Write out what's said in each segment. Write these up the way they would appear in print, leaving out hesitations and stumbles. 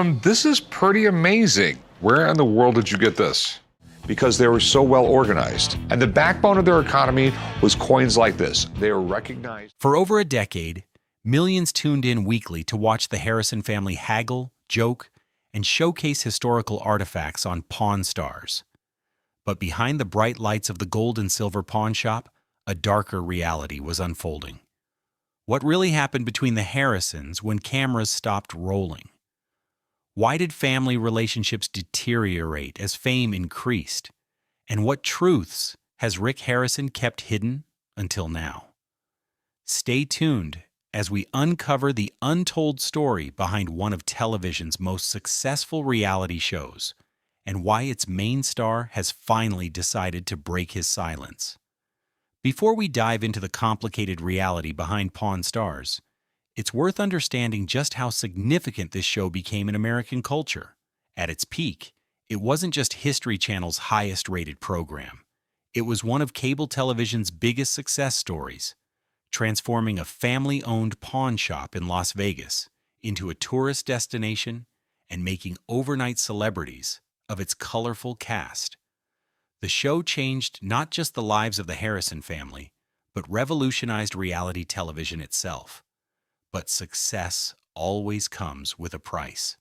This is pretty amazing. Where in the world did you get this? Because they were so well organized. And the backbone of their economy was coins like this. They were recognized. For over a decade, millions tuned in weekly to watch the Harrison family haggle, joke, and showcase historical artifacts on Pawn Stars. But behind the bright lights of the gold and silver pawn shop, a darker reality was unfolding. What really happened between the Harrisons when cameras stopped rolling? Why did family relationships deteriorate as fame increased? And what truths has Rick Harrison kept hidden until now? Stay tuned as we uncover the untold story behind one of television's most successful reality shows and why its main star has finally decided to break his silence. Before we dive into the complicated reality behind Pawn Stars, it's worth understanding just how significant this show became in American culture. At its peak, it wasn't just History Channel's highest-rated program. It was one of cable television's biggest success stories, transforming a family-owned pawn shop in Las Vegas into a tourist destination and making overnight celebrities of its colorful cast. The show changed not just the lives of the Harrison family, but revolutionized reality television itself. But success always comes with a price.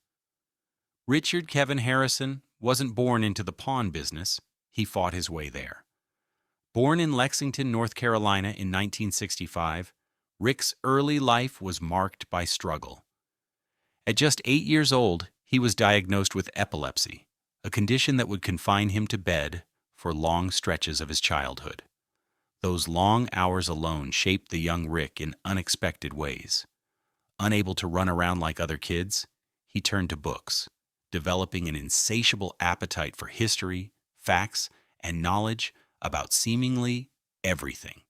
Richard Kevin Harrison wasn't born into the pawn business, he fought his way there. Born in Lexington, North Carolina in 1965, Rick's early life was marked by struggle. At just 8 years old, he was diagnosed with epilepsy, a condition that would confine him to bed for long stretches of his childhood. Those long hours alone shaped the young Rick in unexpected ways. Unable to run around like other kids, he turned to books, developing an insatiable appetite for history, facts, and knowledge about seemingly everything.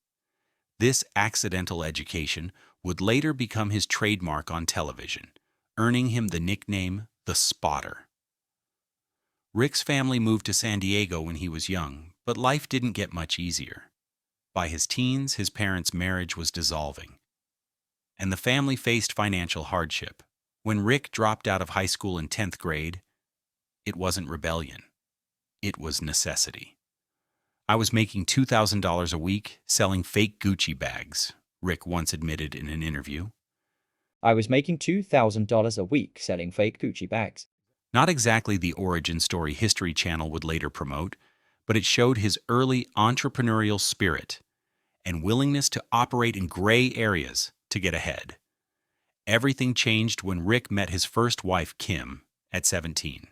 This accidental education would later become his trademark on television, earning him the nickname the Spotter. Rick's family moved to San Diego when he was young, but life didn't get much easier. By his teens, his parents' marriage was dissolving, and the family faced financial hardship. When Rick dropped out of high school in 10th grade, it wasn't rebellion. It was necessity. "I was making $2,000 a week selling fake Gucci bags," Rick once admitted in an interview. I was making $2,000 a week selling fake Gucci bags. Not exactly the origin story History Channel would later promote, but it showed his early entrepreneurial spirit and willingness to operate in gray areas to get ahead. Everything changed when Rick met his first wife, Kim, at 17.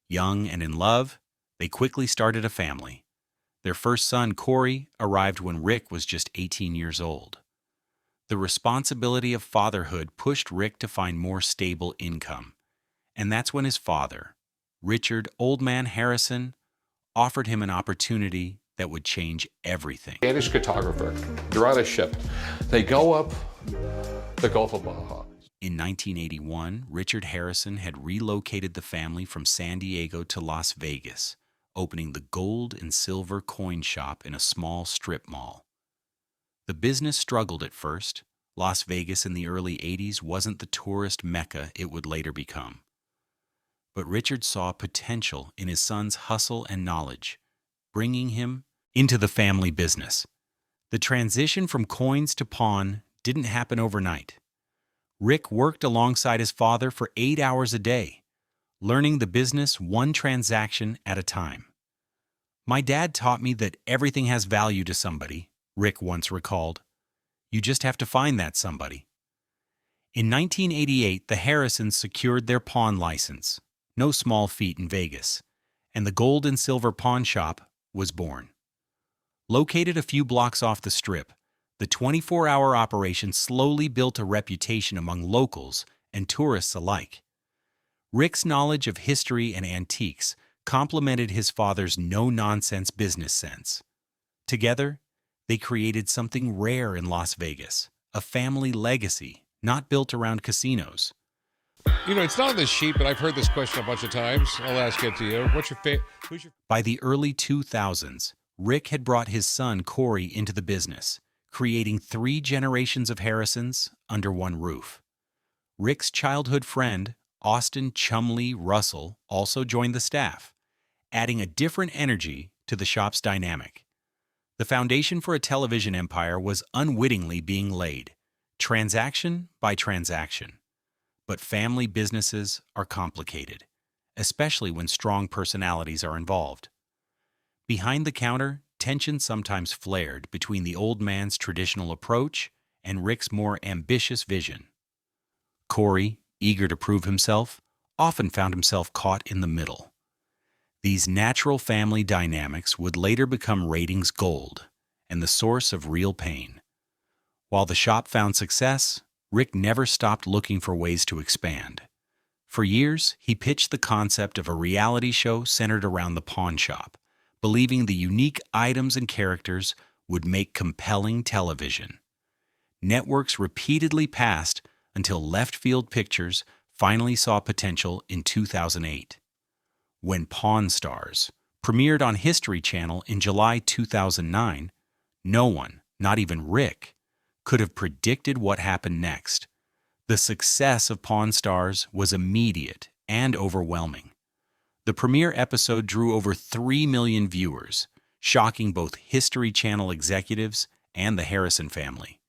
Young and in love, they quickly started a family. Their first son, Corey, arrived when Rick was just 18 years old. The responsibility of fatherhood pushed Rick to find more stable income, and that's when his father, Richard "Old Man" Harrison, offered him an opportunity that would change everything. Danish cartographer. They're on a ship. They go up the Gulf of Baja. In 1981, Richard Harrison had relocated the family from San Diego to Las Vegas, opening the gold and silver coin shop in a small strip mall. The business struggled at first. Las Vegas in the early 80s wasn't the tourist mecca it would later become. But Richard saw potential in his son's hustle and knowledge, bringing him into the family business. The transition from coins to pawn didn't happen overnight. Rick worked alongside his father for 8 hours a day, learning the business one transaction at a time. "My dad taught me that everything has value to somebody," Rick once recalled. "You just have to find that somebody." In 1988, the Harrisons secured their pawn license, no small feat in Vegas, and the gold and silver pawn shop was born. Located a few blocks off the Strip, the 24-hour operation slowly built a reputation among locals and tourists alike. Rick's knowledge of history and antiques complemented his father's no-nonsense business sense. Together, they created something rare in Las Vegas, a family legacy not built around casinos. You know, it's not on this sheet, but I've heard this question a bunch of times. I'll ask it to you. What's your favorite? By the early 2000s, Rick had brought his son Corey into the business, creating 3 generations of Harrisons under one roof. Rick's childhood friend, Austin "Chumley" Russell also joined the staff, adding a different energy to the shop's dynamic. The foundation for a television empire was unwittingly being laid, transaction by transaction. But family businesses are complicated, especially when strong personalities are involved. Behind the counter, tension sometimes flared between the old man's traditional approach and Rick's more ambitious vision. Corey, eager to prove himself, often found himself caught in the middle. These natural family dynamics would later become ratings gold and the source of real pain. While the shop found success, Rick never stopped looking for ways to expand. For years, he pitched the concept of a reality show centered around the pawn shop, believing the unique items and characters would make compelling television. Networks repeatedly passed until Left Field Pictures finally saw potential in 2008. When Pawn Stars premiered on History Channel in July 2009, no one, not even Rick, could have predicted what happened next. The success of Pawn Stars was immediate and overwhelming. The premiere episode drew over 3 million viewers, shocking both History Channel executives and the Harrison family.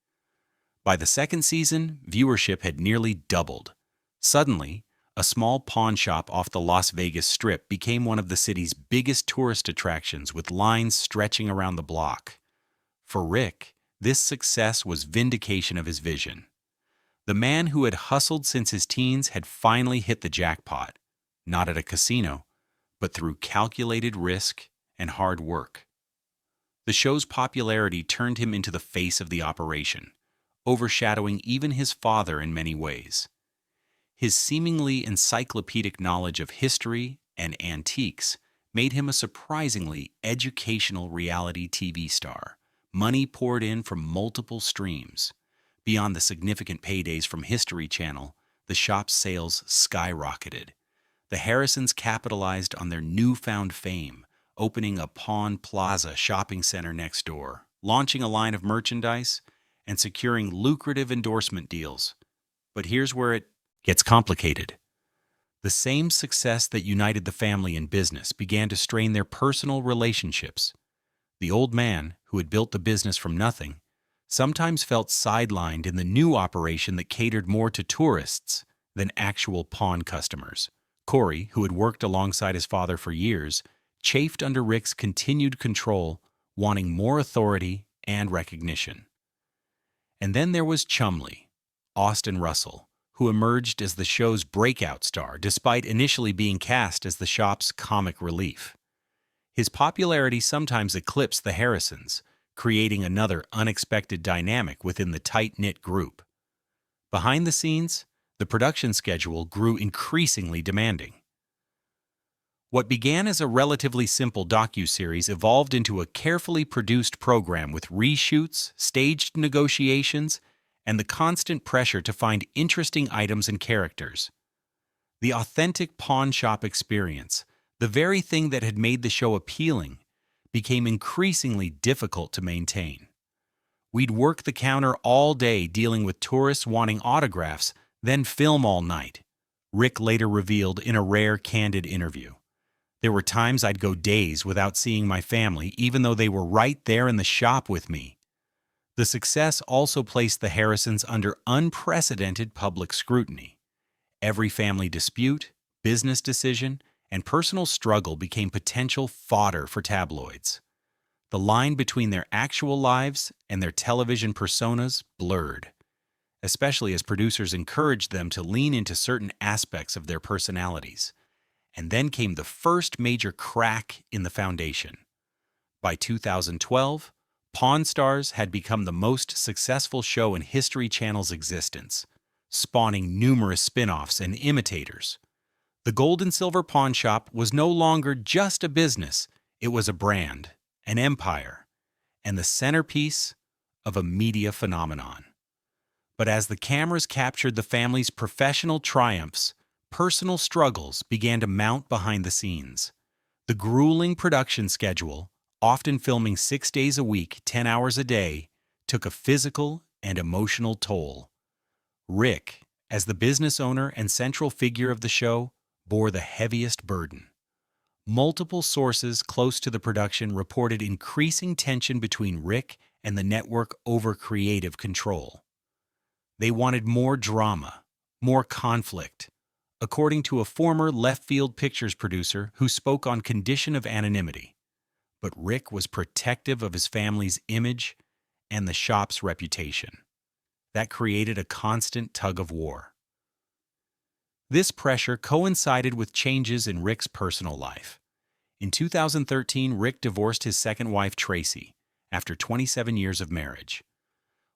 By the second season, viewership had nearly doubled. Suddenly, a small pawn shop off the Las Vegas Strip became one of the city's biggest tourist attractions, with lines stretching around the block. For Rick, this success was vindication of his vision. The man who had hustled since his teens had finally hit the jackpot, not at a casino, but through calculated risk and hard work. The show's popularity turned him into the face of the operation, overshadowing even his father in many ways. His seemingly encyclopedic knowledge of history and antiques made him a surprisingly educational reality TV star. Money poured in from multiple streams. Beyond the significant paydays from History Channel, the shop's sales skyrocketed. The Harrisons capitalized on their newfound fame, opening a Pawn Plaza shopping center next door, launching a line of merchandise, and securing lucrative endorsement deals. But here's where it gets complicated. The same success that united the family in business began to strain their personal relationships. The old man, who had built the business from nothing, sometimes felt sidelined in the new operation that catered more to tourists than actual pawn customers. Corey, who had worked alongside his father for years, chafed under Rick's continued control, wanting more authority and recognition. And then there was Chumley, Austin Russell, who emerged as the show's breakout star despite initially being cast as the shop's comic relief. His popularity sometimes eclipsed the Harrisons, creating another unexpected dynamic within the tight-knit group. Behind the scenes, the production schedule grew increasingly demanding. What began as a relatively simple docuseries evolved into a carefully produced program with reshoots, staged negotiations, and the constant pressure to find interesting items and characters. The authentic pawn shop experience, the very thing that had made the show appealing, became increasingly difficult to maintain. We'd work the counter all day dealing with tourists wanting autographs, then film all night, Rick later revealed in a rare, candid interview. There were times I'd go days without seeing my family, even though they were right there in the shop with me. The success also placed the Harrisons under unprecedented public scrutiny. Every family dispute, business decision, and personal struggle became potential fodder for tabloids. The line between their actual lives and their television personas blurred, especially as producers encouraged them to lean into certain aspects of their personalities. And then came the first major crack in the foundation. By 2012, Pawn Stars had become the most successful show in History Channel's existence, spawning numerous spin-offs and imitators. The Gold and Silver Pawn Shop was no longer just a business, it was a brand, an empire, and the centerpiece of a media phenomenon. But as the cameras captured the family's professional triumphs, personal struggles began to mount behind the scenes. The grueling production schedule, often filming 6 days a week, 10 hours a day, took a physical and emotional toll. Rick, as the business owner and central figure of the show, bore the heaviest burden. Multiple sources close to the production reported increasing tension between Rick and the network over creative control. They wanted more drama, more conflict, according to a former Left Field Pictures producer who spoke on condition of anonymity. But Rick was protective of his family's image and the shop's reputation. That created a constant tug of war. This pressure coincided with changes in Rick's personal life. In 2013, Rick divorced his second wife, Tracy, after 27 years of marriage.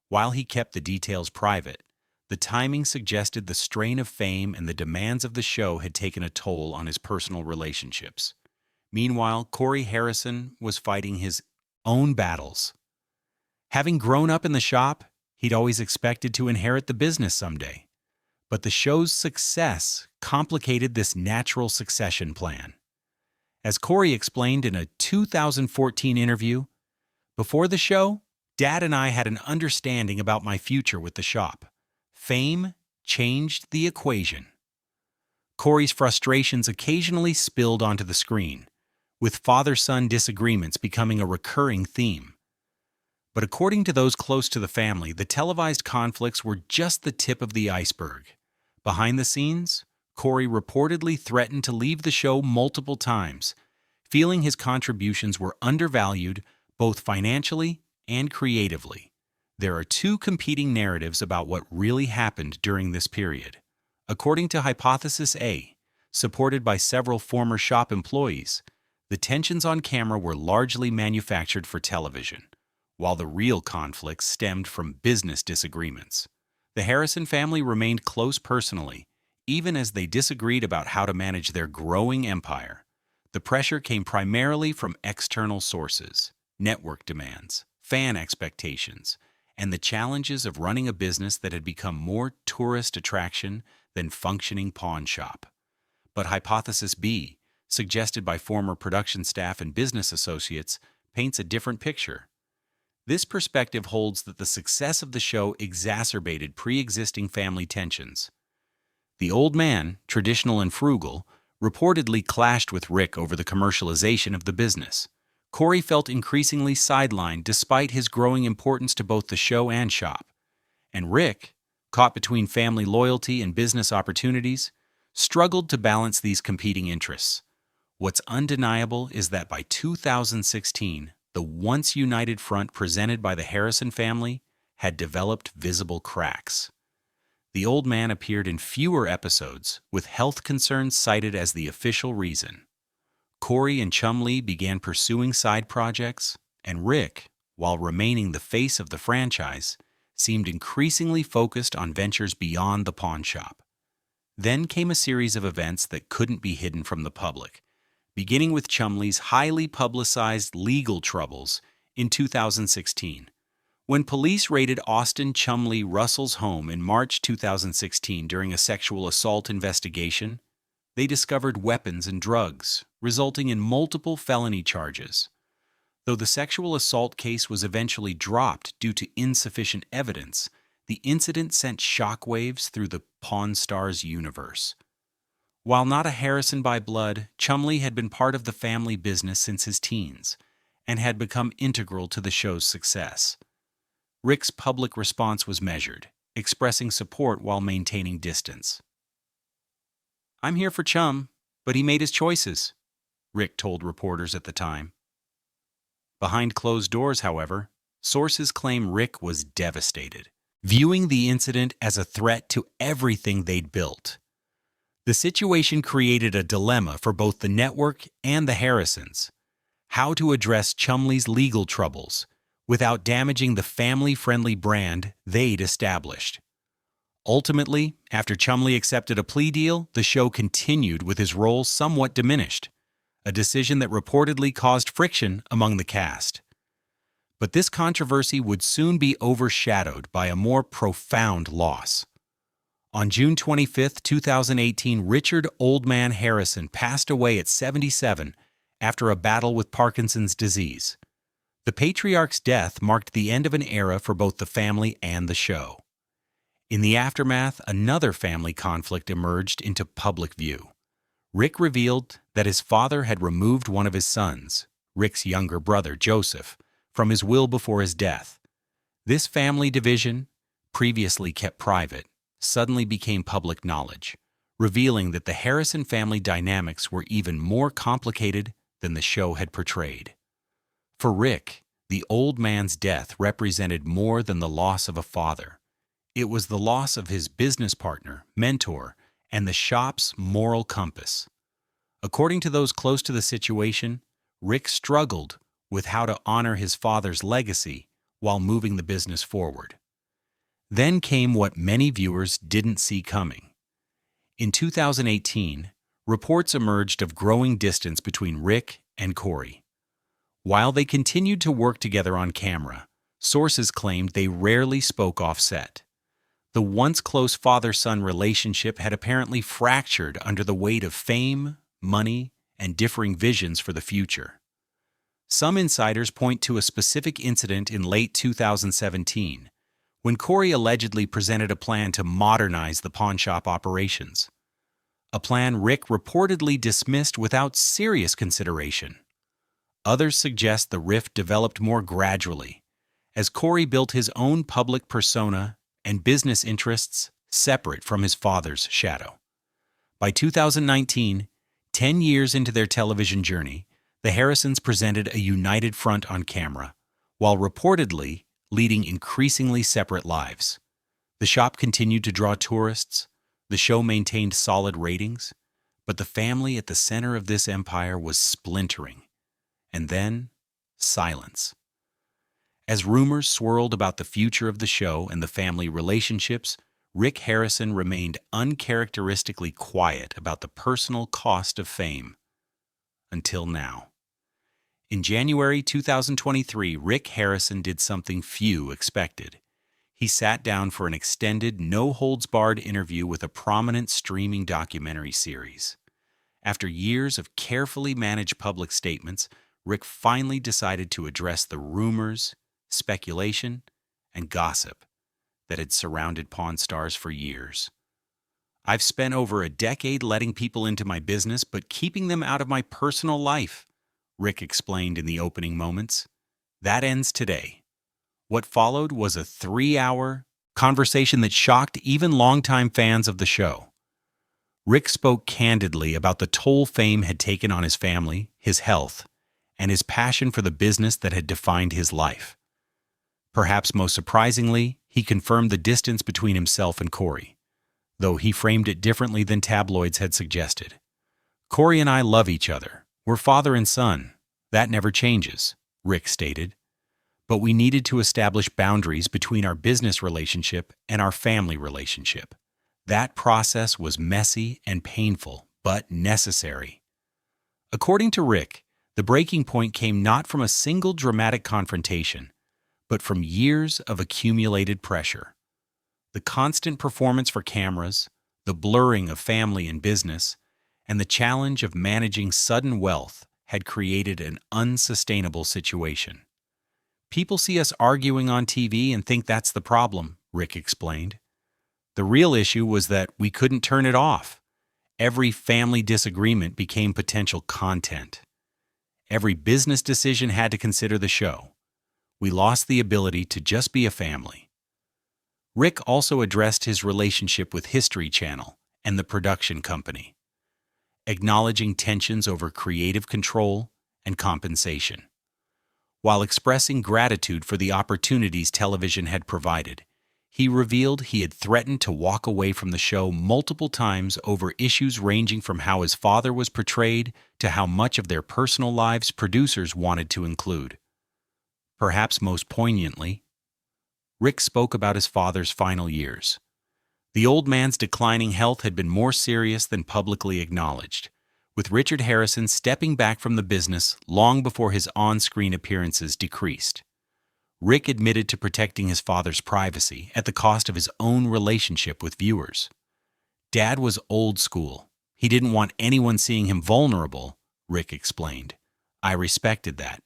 While he kept the details private, the timing suggested the strain of fame and the demands of the show had taken a toll on his personal relationships. Meanwhile, Corey Harrison was fighting his own battles. Having grown up in the shop, he'd always expected to inherit the business someday. But the show's success complicated this natural succession plan. As Corey explained in a 2014 interview, "Before the show, Dad and I had an understanding about my future with the shop. Fame changed the equation." Corey's frustrations occasionally spilled onto the screen, with father-son disagreements becoming a recurring theme. But according to those close to the family, the televised conflicts were just the tip of the iceberg. Behind the scenes, Corey reportedly threatened to leave the show multiple times, feeling his contributions were undervalued both financially and creatively. There are two competing narratives about what really happened during this period. According to Hypothesis A, supported by several former shop employees, the tensions on camera were largely manufactured for television, while the real conflicts stemmed from business disagreements. The Harrison family remained close personally, even as they disagreed about how to manage their growing empire. The pressure came primarily from external sources, network demands, fan expectations, and the challenges of running a business that had become more tourist attraction than functioning pawn shop. But Hypothesis B, suggested by former production staff and business associates, paints a different picture. This perspective holds that the success of the show exacerbated pre-existing family tensions. The old man, traditional and frugal, reportedly clashed with Rick over the commercialization of the business. Corey felt increasingly sidelined despite his growing importance to both the show and shop. And Rick, caught between family loyalty and business opportunities, struggled to balance these competing interests. What's undeniable is that by 2016, the once united front presented by the Harrison family had developed visible cracks. The old man appeared in fewer episodes, with health concerns cited as the official reason. Corey and Chumlee began pursuing side projects, and Rick, while remaining the face of the franchise, seemed increasingly focused on ventures beyond the pawn shop. Then came a series of events that couldn't be hidden from the public, beginning with Chumlee's highly publicized legal troubles in 2016. When police raided Austin Chumlee Russell's home in March 2016 during a sexual assault investigation, they discovered weapons and drugs, resulting in multiple felony charges. Though the sexual assault case was eventually dropped due to insufficient evidence, the incident sent shockwaves through the Pawn Stars universe. While not a Harrison by blood, Chumlee had been part of the family business since his teens and had become integral to the show's success. Rick's public response was measured, expressing support while maintaining distance. "I'm here for Chum, but he made his choices," Rick told reporters at the time. Behind closed doors, however, sources claim Rick was devastated, viewing the incident as a threat to everything they'd built. The situation created a dilemma for both the network and the Harrisons: how to address Chumlee's legal troubles without damaging the family-friendly brand they'd established. Ultimately, after Chumlee accepted a plea deal, the show continued with his role somewhat diminished, a decision that reportedly caused friction among the cast. But this controversy would soon be overshadowed by a more profound loss. On June 25, 2018, Richard "Old Man" Harrison passed away at 77 after a battle with Parkinson's disease. The patriarch's death marked the end of an era for both the family and the show. In the aftermath, another family conflict emerged into public view. Rick revealed that his father had removed one of his sons, Rick's younger brother Joseph, from his will before his death. This family division, previously kept private, suddenly became public knowledge, revealing that the Harrison family dynamics were even more complicated than the show had portrayed. For Rick, the old man's death represented more than the loss of a father. It was the loss of his business partner, mentor, and the shop's moral compass. According to those close to the situation, Rick struggled with how to honor his father's legacy while moving the business forward. Then came what many viewers didn't see coming. In 2018, reports emerged of growing distance between Rick and Corey. While they continued to work together on camera, sources claimed they rarely spoke off-set. The once close father-son relationship had apparently fractured under the weight of fame, money, and differing visions for the future. Some insiders point to a specific incident in late 2017, when Corey allegedly presented a plan to modernize the pawnshop operations. A plan Rick reportedly dismissed without serious consideration. Others suggest the rift developed more gradually, as Corey built his own public persona and business interests separate from his father's shadow. By 2019, 10 years into their television journey, the Harrisons presented a united front on camera, while reportedly leading increasingly separate lives. The shop continued to draw tourists, the show maintained solid ratings, but the family at the center of this empire was splintering. And then, silence. As rumors swirled about the future of the show and the family relationships, Rick Harrison remained uncharacteristically quiet about the personal cost of fame. Until now. In January 2023, Rick Harrison did something few expected. He sat down for an extended, no-holds-barred interview with a prominent streaming documentary series. After years of carefully managed public statements, Rick finally decided to address the rumors, speculation, and gossip that had surrounded Pawn Stars for years. "I've spent over a decade letting people into my business, but keeping them out of my personal life," Rick explained in the opening moments. "That ends today." What followed was a 3-hour conversation that shocked even longtime fans of the show. Rick spoke candidly about the toll fame had taken on his family, his health, and his passion for the business that had defined his life. Perhaps most surprisingly, he confirmed the distance between himself and Corey, though he framed it differently than tabloids had suggested. "Corey and I love each other. We're father and son. That never changes," Rick stated. "But we needed to establish boundaries between our business relationship and our family relationship. That process was messy and painful, but necessary." According to Rick, the breaking point came not from a single dramatic confrontation, but from years of accumulated pressure. The constant performance for cameras, the blurring of family and business, and the challenge of managing sudden wealth had created an unsustainable situation. "People see us arguing on TV and think that's the problem," Rick explained. "The real issue was that we couldn't turn it off. Every family disagreement became potential content. Every business decision had to consider the show. We lost the ability to just be a family." Rick also addressed his relationship with History Channel and the production company, acknowledging tensions over creative control and compensation. While expressing gratitude for the opportunities television had provided, he revealed he had threatened to walk away from the show multiple times over issues ranging from how his father was portrayed to how much of their personal lives producers wanted to include. Perhaps most poignantly, Rick spoke about his father's final years. The old man's declining health had been more serious than publicly acknowledged, with Richard Harrison stepping back from the business long before his on-screen appearances decreased. Rick admitted to protecting his father's privacy at the cost of his own relationship with viewers. "Dad was old school. He didn't want anyone seeing him vulnerable," Rick explained. "I respected that,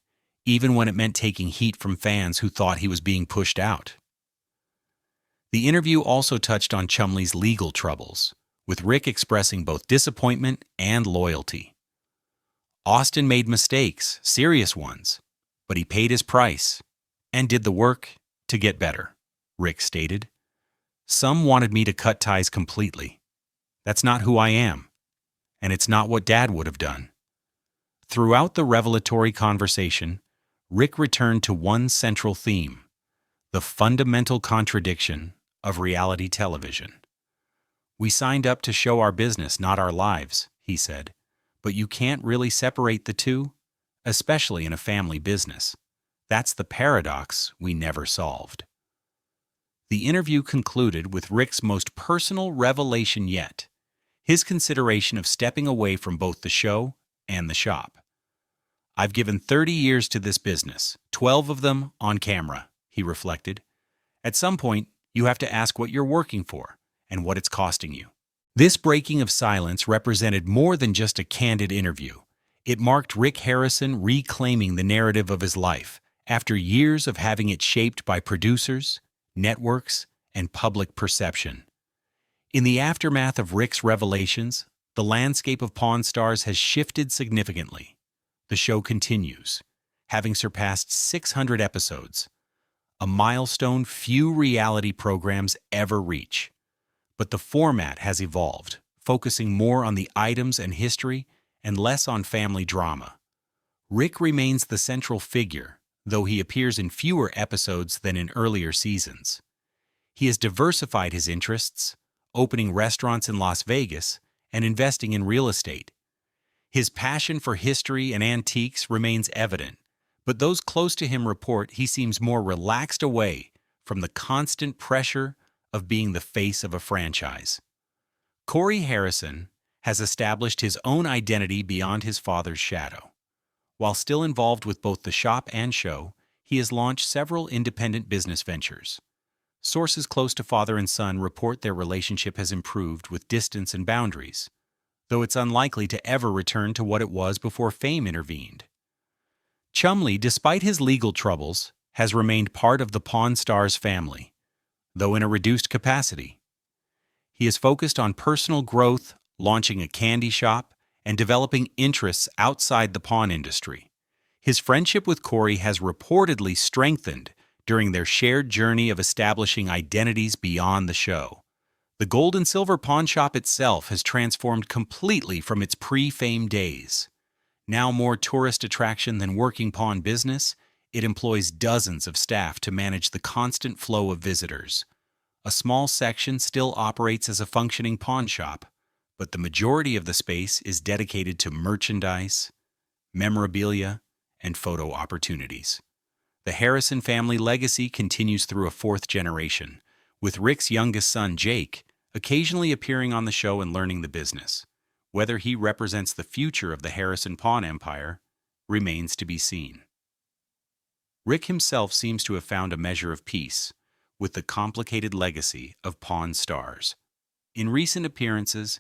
even when it meant taking heat from fans who thought he was being pushed out." The interview also touched on Chumley's legal troubles, with Rick expressing both disappointment and loyalty. Austin made mistakes, serious ones, but he paid his price and did the work to get better, Rick stated. Some wanted me to cut ties completely. That's not who I am, and it's not what Dad would have done. Throughout the revelatory conversation, Rick returned to one central theme: the fundamental contradiction of reality television. We signed up to show our business, not our lives, he said, but you can't really separate the two, especially in a family business. That's the paradox we never solved. The interview concluded with Rick's most personal revelation yet: his consideration of stepping away from both the show and the shop. I've given 30 years to this business, 12 of them on camera, he reflected. At some point, you have to ask what you're working for and what it's costing you. This breaking of silence represented more than just a candid interview. It marked Rick Harrison reclaiming the narrative of his life after years of having it shaped by producers, networks, and public perception. In the aftermath of Rick's revelations, the landscape of Pawn Stars has shifted significantly. The show continues, having surpassed 600 episodes, a milestone few reality programs ever reach. But the format has evolved, focusing more on the items and history and less on family drama. Rick remains the central figure, though he appears in fewer episodes than in earlier seasons. He has diversified his interests, opening restaurants in Las Vegas and investing in real estate. His passion for history and antiques remains evident, but those close to him report he seems more relaxed away from the constant pressure of being the face of a franchise. Corey Harrison has established his own identity beyond his father's shadow. While still involved with both the shop and show, he has launched several independent business ventures. Sources close to father and son report their relationship has improved with distance and boundaries, though it's unlikely to ever return to what it was before fame intervened. Chumley, despite his legal troubles, has remained part of the Pawn Stars family, though in a reduced capacity. He is focused on personal growth, launching a candy shop, and developing interests outside the pawn industry. His friendship with Corey has reportedly strengthened during their shared journey of establishing identities beyond the show. The gold and silver pawn shop itself has transformed completely from its pre-fame days. Now more tourist attraction than working pawn business, it employs dozens of staff to manage the constant flow of visitors. A small section still operates as a functioning pawn shop, but the majority of the space is dedicated to merchandise, memorabilia, and photo opportunities. The Harrison family legacy continues through a fourth generation, with Rick's youngest son, Jake, occasionally appearing on the show and learning the business. Whether he represents the future of the Harrison pawn empire remains to be seen. Rick himself seems to have found a measure of peace with the complicated legacy of Pawn Stars. In recent appearances,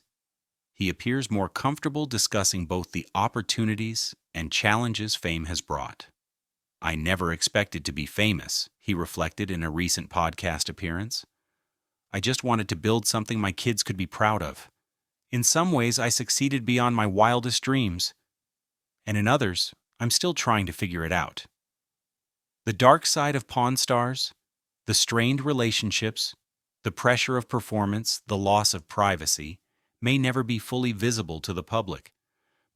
he appears more comfortable discussing both the opportunities and challenges fame has brought. I never expected to be famous, he reflected in a recent podcast appearance. I just wanted to build something my kids could be proud of. In some ways, I succeeded beyond my wildest dreams, and in others, I'm still trying to figure it out. The dark side of Pawn Stars, the strained relationships, the pressure of performance, the loss of privacy, may never be fully visible to the public.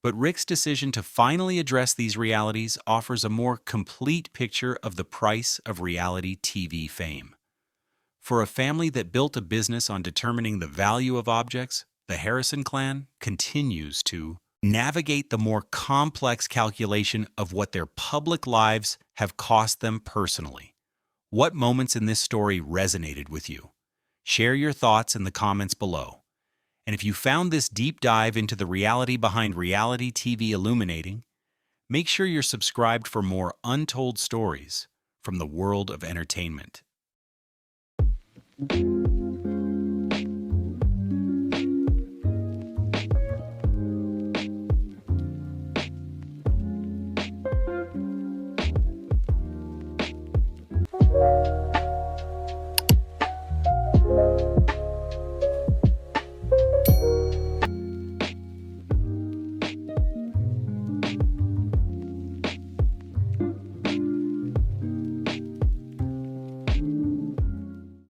But Rick's decision to finally address these realities offers a more complete picture of the price of reality TV fame. For a family that built a business on determining the value of objects, the Harrison clan continues to navigate the more complex calculation of what their public lives have cost them personally. What moments in this story resonated with you? Share your thoughts in the comments below. And if you found this deep dive into the reality behind reality TV illuminating, make sure you're subscribed for more untold stories from the world of entertainment.